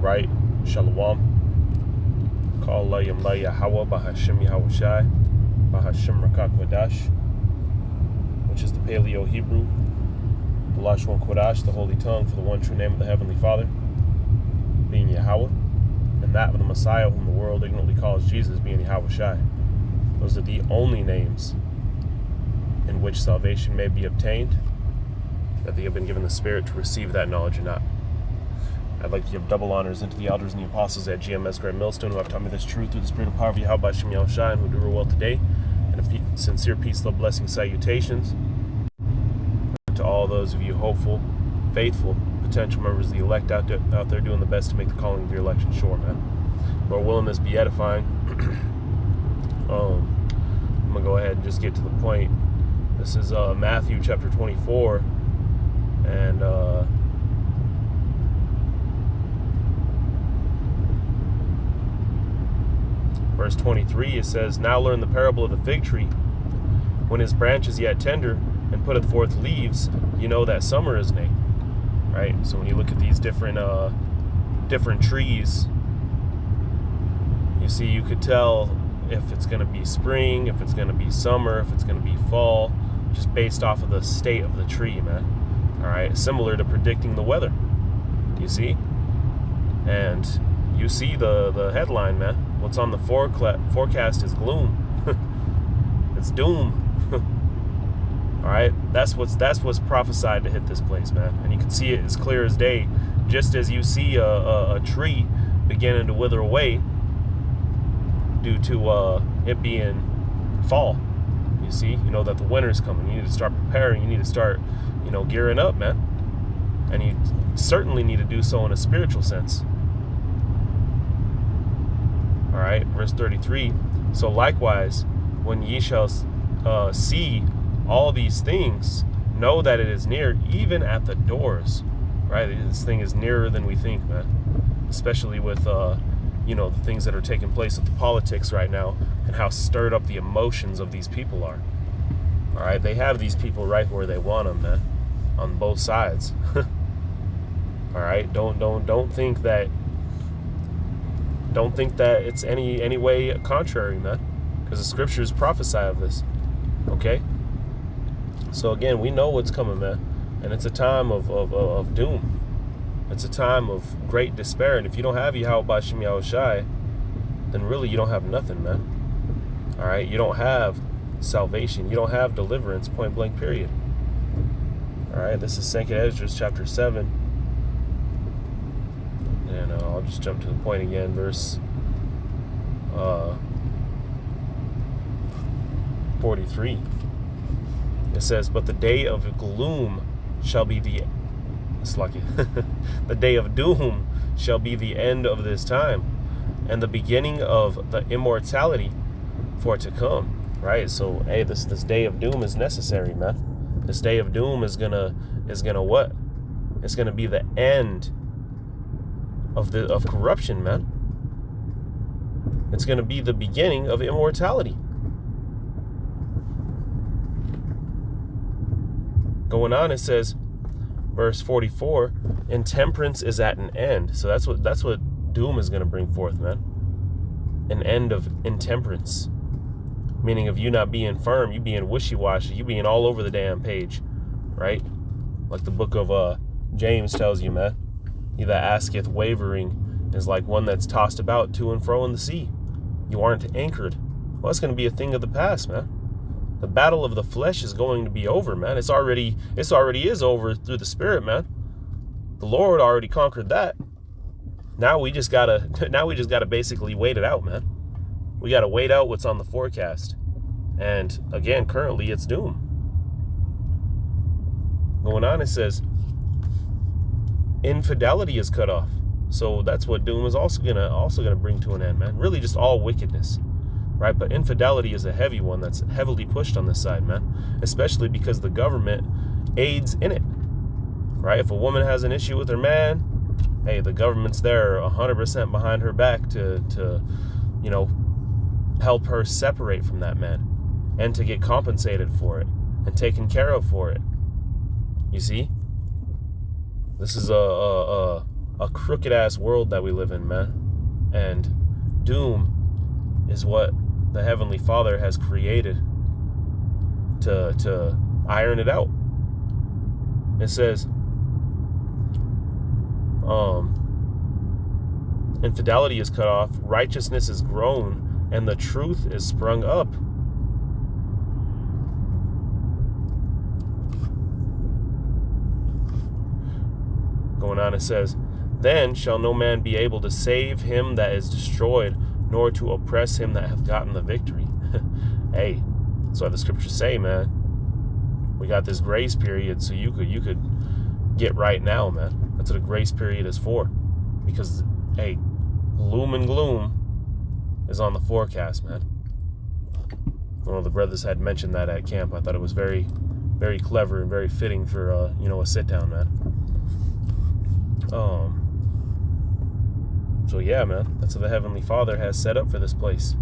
right, Shalom. Call Layam Layahawa Bahashim Yahushai, Bahashim Rakak Wadash, which is the Paleo Hebrew, the Lashon Kodash, the Holy Tongue, for the one true name of the Heavenly Father, being Yahweh, and that of the Messiah, whom the world ignorantly calls Jesus, being Yahushai. Those are the only names in which salvation may be obtained, that they have been given the Spirit to receive that knowledge or not. I'd like to give double honors unto the elders and the apostles at GMS Grand Millstone, who have taught me this truth through the Spirit of power of Yahweh Shem Yahushai, and who do her well today. And a sincere peace, love, blessing, salutations to all those of you hopeful, faithful, potential members of the elect out there doing the best to make the calling of your election sure, man. Lord willing, this be edifying. I'm going to go ahead and just get to the point. This is Matthew chapter 24, and verse 23, it says, "Now learn the parable of the fig tree. When his branch is yet tender and putteth forth leaves, you know that summer is nigh." Right? So when you look at these different trees, you see, you could tell if it's going to be spring, if it's going to be summer, if it's going to be fall, just based off of the state of the tree, man. All right? Similar to predicting the weather, you see? And you see the headline, man. What's on the forecast is gloom. It's doom. All right, that's what's prophesied to hit this place, man. And you can see it as clear as day, just as you see a tree beginning to wither away due to it being fall. You see, you know that the winter's coming. You need to start preparing. You need to start, gearing up, man. And you certainly need to do so in a spiritual sense. All right, verse 33. "So likewise, when ye shall see all these things, know that it is near, even at the doors." Right? This thing is nearer than we think, man. Especially with, the things that are taking place with the politics right now and how stirred up the emotions of these people are. All right? They have these people right where they want them, man, on both sides. All right? Don't think that it's any way contrary, man, because the scriptures prophesy of this. Okay? So again, we know what's coming, man, and it's a time of doom. It's a time of great despair, and if you don't have Yahweh Shem Yahushai, then really you don't have nothing, man. All right? You don't have salvation. You don't have deliverance, point blank, period. All right? This is 2nd Ezra chapter 7. And I'll just jump to the point again, verse 43. It says, "But the day of gloom shall be the day of doom shall be the end of this time, and the beginning of the immortality for it to come." Right? So, hey, this day of doom is necessary, man. This day of doom is gonna what? It's gonna be the end of corruption, man. It's going to be the beginning of immortality. Going on, it says, verse 44, "Intemperance is at an end." So that's what doom is going to bring forth, man. An end of intemperance, meaning of you not being firm, you being wishy-washy, you being all over the damn page, right? Like the book of James tells you, man. "He that asketh wavering is like one that's tossed about to and fro in the sea. You aren't anchored." Well, that's going to be a thing of the past, man. The battle of the flesh is going to be over, man. It's already is over through the Spirit, man. The Lord already conquered that. Now we just gotta basically wait it out, man. We gotta wait out what's on the forecast. And again, currently it's doom. Going on, it says, "Infidelity is cut off." So that's what doom is also gonna bring to an end, man. Really just all wickedness, right? But infidelity is a heavy one that's heavily pushed on this side, man. Especially because the government aids in it, right? If a woman has an issue with her man, hey, the government's there 100% behind her back to help her separate from that man and to get compensated for it and taken care of for it. You see? This is a a crooked ass world that we live in, man. And doom is what the Heavenly Father has created to iron it out. It says, infidelity is cut off, righteousness is grown, and the truth is sprung up. Going on, it says, then shall no man be able to save him that is destroyed, nor to oppress him that hath gotten the victory. Hey, that's what the scriptures say, man. We got this grace period, so you could get right now, man. That's what a grace period is for. Because, hey, Loom Gloom is on the forecast, man. One of the brothers had mentioned that at camp. I thought it was very, very clever and very fitting for, a sit down, man. So yeah, man, that's what the Heavenly Father has set up for this place.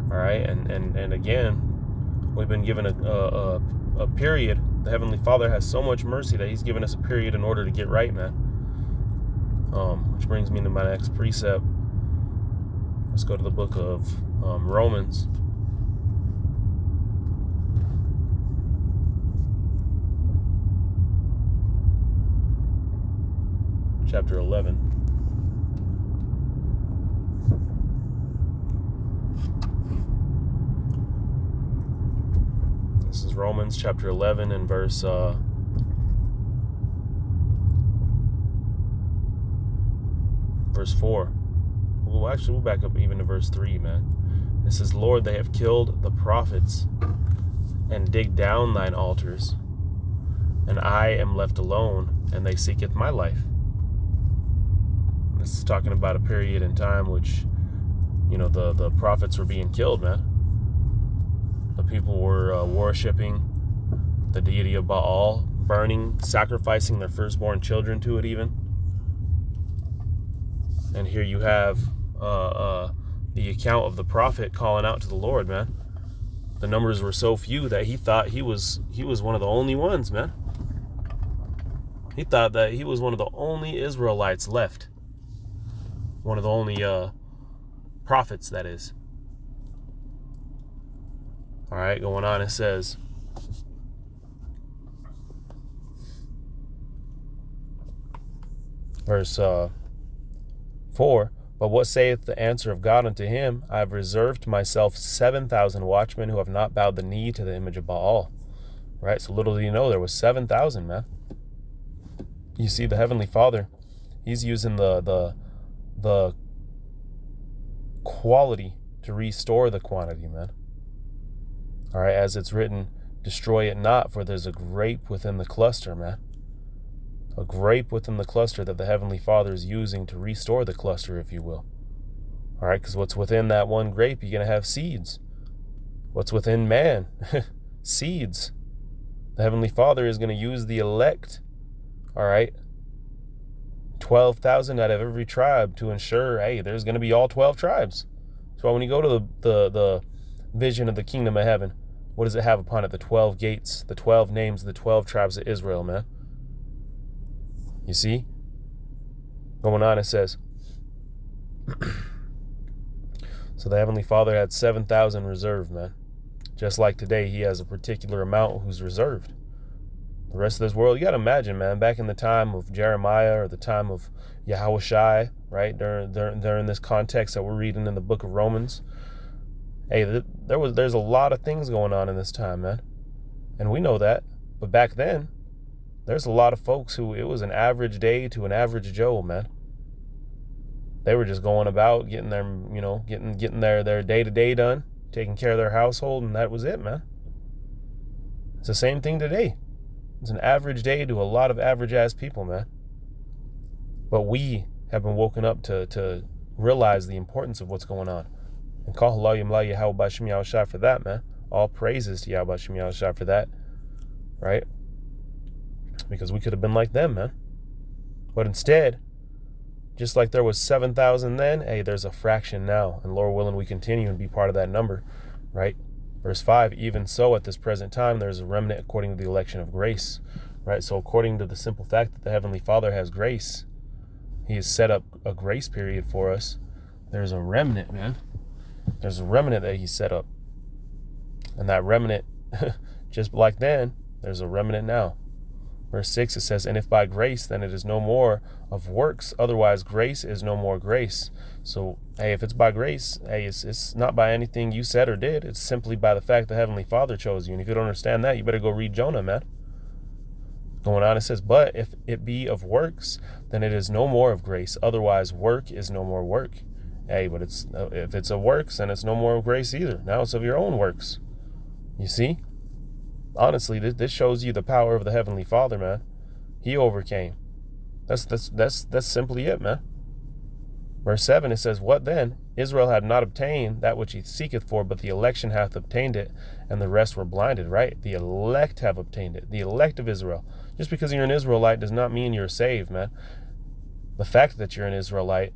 All right, and again, we've been given a period. The Heavenly Father has so much mercy that He's given us a period in order to get right, man. Which brings me to my next precept. Let's go to the book of Romans. Chapter 11. This is Romans chapter 11 and verse 4. We'll back up even to verse 3, man. It says, Lord, they have killed the prophets and digged down thine altars, and I am left alone, and they seeketh my life. This is talking about a period in time which, the prophets were being killed, man. The people were worshiping the deity of Baal, burning, sacrificing their firstborn children to it even. And here you have the account of the prophet calling out to the Lord, man. The numbers were so few that he thought he was one of the only ones, man. He thought that he was one of the only Israelites left. One of the only prophets, that is. All right, going on, it says, verse 4, but what saith the answer of God unto him? I have reserved to myself 7,000 watchmen who have not bowed the knee to the image of Baal. Right, so little do you know, there was 7,000, man. You see, the Heavenly Father, He's using the quality to restore the quantity, man. All right, as it's written, destroy it not, for there's a grape within the cluster, man. A grape within the cluster that the Heavenly Father is using to restore the cluster, if you will. All right, because what's within that one grape, you're going to have seeds. What's within man? Seeds. The Heavenly Father is going to use the elect, all right, 12,000 out of every tribe to ensure, hey, there's going to be all 12 tribes. So when you go to the vision of the kingdom of heaven, what does it have upon it? The 12 gates, the 12 names, the 12 tribes of Israel, man. You see? Going on, it says, so the Heavenly Father had 7,000 reserved, man. Just like today, He has a particular amount who's reserved. The rest of this world, you got to imagine, man, back in the time of Jeremiah or the time of Yahushai, right, during this context that we're reading in the book of Romans, hey, there's a lot of things going on in this time, man. And we know that. But back then, there's a lot of folks who it was an average day to an average Joe, man. They were just going about getting their, getting their day-to-day done, taking care of their household, and that was it, man. It's the same thing today. It's an average day to a lot of average-ass people, man. But we have been woken up to realize the importance of what's going on. And call Yahweh Bashim Yahushai for that, man. All praises to Yahweh Bashim Yahushai for that, right? Because we could have been like them, man. But instead, just like there was 7,000 then, hey, there's a fraction now. And Lord willing, we continue and be part of that number, right? Verse 5, even so at this present time, there's a remnant according to the election of grace, right? So according to the simple fact that the Heavenly Father has grace, he has set up a grace period for us. There's a remnant, man. There's a remnant that he set up. And that remnant, just like then, there's a remnant now. Verse 6, it says, and if by grace, then it is no more of works. Otherwise, grace is no more grace. So, hey, if it's by grace, hey, it's not by anything you said or did. It's simply by the fact the Heavenly Father chose you. And if you don't understand that, you better go read Jonah, man. Going on, it says, but if it be of works, then it is no more of grace. Otherwise, work is no more work. Hey, but if it's of works, then it's no more of grace either. Now it's of your own works. You see? Honestly, this shows you the power of the Heavenly Father, man. He overcame. That's simply it, man. Verse 7, it says, what then? Israel had not obtained that which he seeketh for, but the election hath obtained it, and the rest were blinded, right? The elect have obtained it. The elect of Israel. Just because you're an Israelite does not mean you're saved, man. The fact that you're an Israelite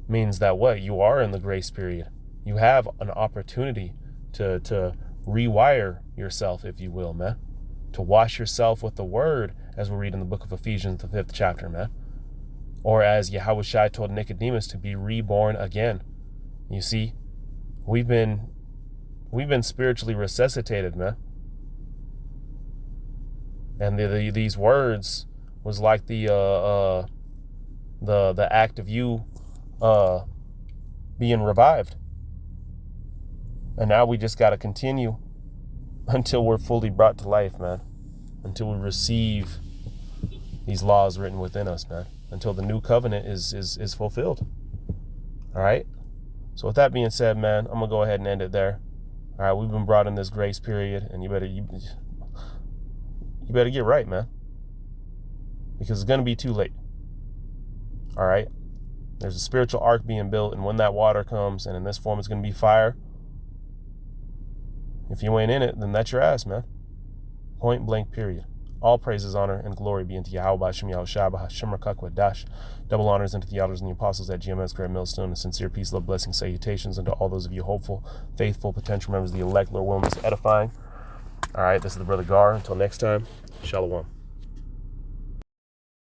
means that what? You are in the grace period. You have an opportunity to rewire yourself, if you will, man. To wash yourself with the word, as we read in the book of Ephesians, the 5th chapter, man. Or as Yahushua told Nicodemus, to be reborn again. You see, we've been spiritually resuscitated, man. And these words was like the act of you being revived. And now we just got to continue until we're fully brought to life, man. Until we receive these laws written within us, man. Until the new covenant is fulfilled. All right? So with that being said, man, I'm going to go ahead and end it there. All right, we've been brought in this grace period, and you better get right, man. Because it's going to be too late. All right? There's a spiritual ark being built, and when that water comes, and in this form it's going to be fire, if you ain't in it, then that's your ass, man. Point blank, period. All praises, honor, and glory be unto Yahweh, Shem Yahushua, Hashem Rakak Dash. Double honors unto the elders and the apostles at GMS Great Millstone, and sincere peace, love, blessings, salutations unto all those of you hopeful, faithful, potential members of the elect, Lord willing, is edifying. All right, this is the Brother Gar. Until next time, Shalom.